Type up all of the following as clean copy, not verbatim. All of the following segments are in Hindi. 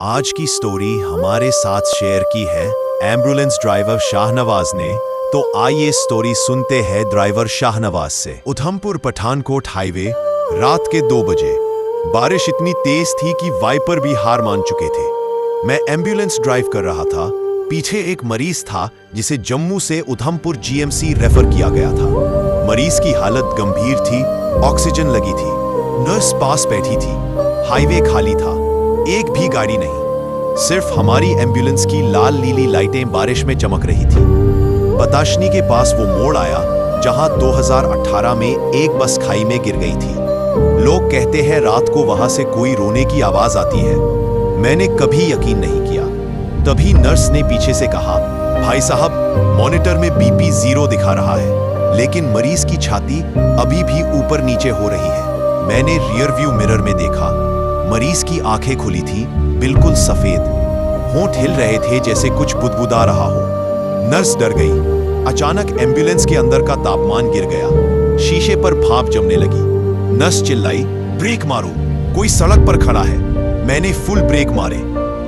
आज की स्टोरी हमारे साथ शेयर की है एम्बुलेंस ड्राइवर शाहनवाज ने। तो आइए स्टोरी सुनते हैं ड्राइवर शाहनवाज से। उधमपुर पठानकोट हाईवे, रात के 2 बजे। बारिश इतनी तेज थी कि वाइपर भी हार मान चुके थे। मैं एम्बुलेंस ड्राइव कर रहा था। पीछे एक मरीज था जिसे जम्मू से उधमपुर जीएमसी रेफर किया गया था। मरीज की हालत गंभीर थी, ऑक्सीजन लगी थी। नर्स पास बैठी थी। हाईवे खाली था, एक भी गाड़ी नहीं। सिर्फ हमारी एम्बुलेंस की लाल नीली लाइटें बारिश में चमक रही थी। बताशनी के पास वो मोड़ आया जहां 2018 में एक बस खाई में गिर गई थी। लोग कहते हैं रात को वहां से कोई रोने की आवाज आती है। मैंने कभी यकीन नहीं किया। तभी नर्स ने पीछे से कहा, भाई साहब, मॉनिटर में बीपी 0 दिखा रहा है, लेकिन मरीज की छाती अभी भी ऊपर नीचे हो रही है। मैंने रियर व्यू मिरर में देखा, मरीज की आंखें खुली थी, बिल्कुल सफेद। होंठ हिल रहे थे जैसे कुछ बुदबुदा रहा हो। नर्स डर गई। अचानक एम्बुलेंस के अंदर का तापमान गिर गया। शीशे पर भाप जमने लगी। नर्स चिल्लाई, ब्रेक मारो, कोई सड़क पर खड़ा है। मैंने फुल ब्रेक मारे।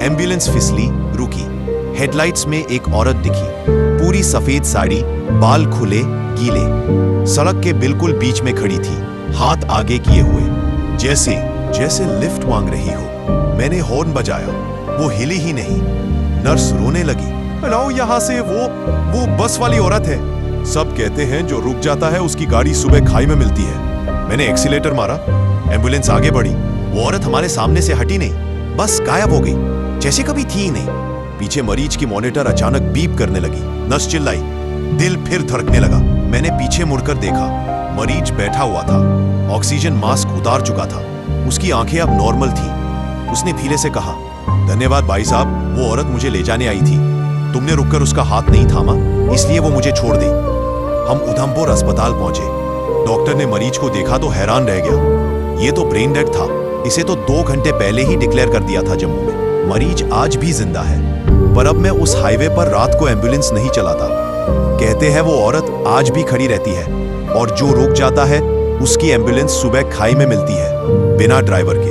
एम्बुलेंस फिसली, रुकी। हेडलाइट्स में एक औरत दिखी, पूरी सफेद साड़ी, बाल खुले, गीले। सड़क के बिल्कुल बीच में खड़ी थी, हाथ आगे किए हुए, जैसे लिफ्ट मांग रही हो। मैंने हॉर्न बजाया, वो हिली ही नहीं। नर्स रोने लगी, हटाओ यहां से, वो बस वाली औरत है। सब कहते हैं जो रुक जाता है उसकी गाड़ी सुबह खाई में मिलती है। मैंने एक्सीलेटर मारा, एम्बुलेंस आगे बढ़ी। वो औरत हमारे सामने से हटी नहीं, बस गायब हो गई, जैसे कभी थी ही नहीं। पीछे मरीज की मॉनिटर अचानक बीप करने लगी। नर्स चिल्लाई, दिल फिर धड़कने लगा। मैंने पीछे मुड़कर देखा, मरीज बैठा हुआ था, ऑक्सीजन मास्क उतार चुका था। उसकी आंखें अब नॉर्मल थी। उसने धीरे से कहा, धन्यवाद भाई साहब, वो औरत मुझे ले जाने आई थी। तुमने रुककर उसका हाथ नहीं थामा, इसलिए वो मुझे छोड़ दी। हम उधमपुर अस्पताल पहुंचे। डॉक्टर ने मरीज को देखा तो हैरान रह गया। ये तो ब्रेन डेड था, इसे तो 2 घंटे पहले ही डिक्लेयर कर दिया था जम्मू में। मरीज आज भी जिंदा है, पर अब मैं उस हाईवे पर रात को एम्बुलेंस नहीं चलाता। कहते हैं वो औरत आज भी खड़ी रहती है, और जो रुक जाता है उसकी एम्बुलेंस सुबह खाई में मिलती है, बिना ड्राइवर के।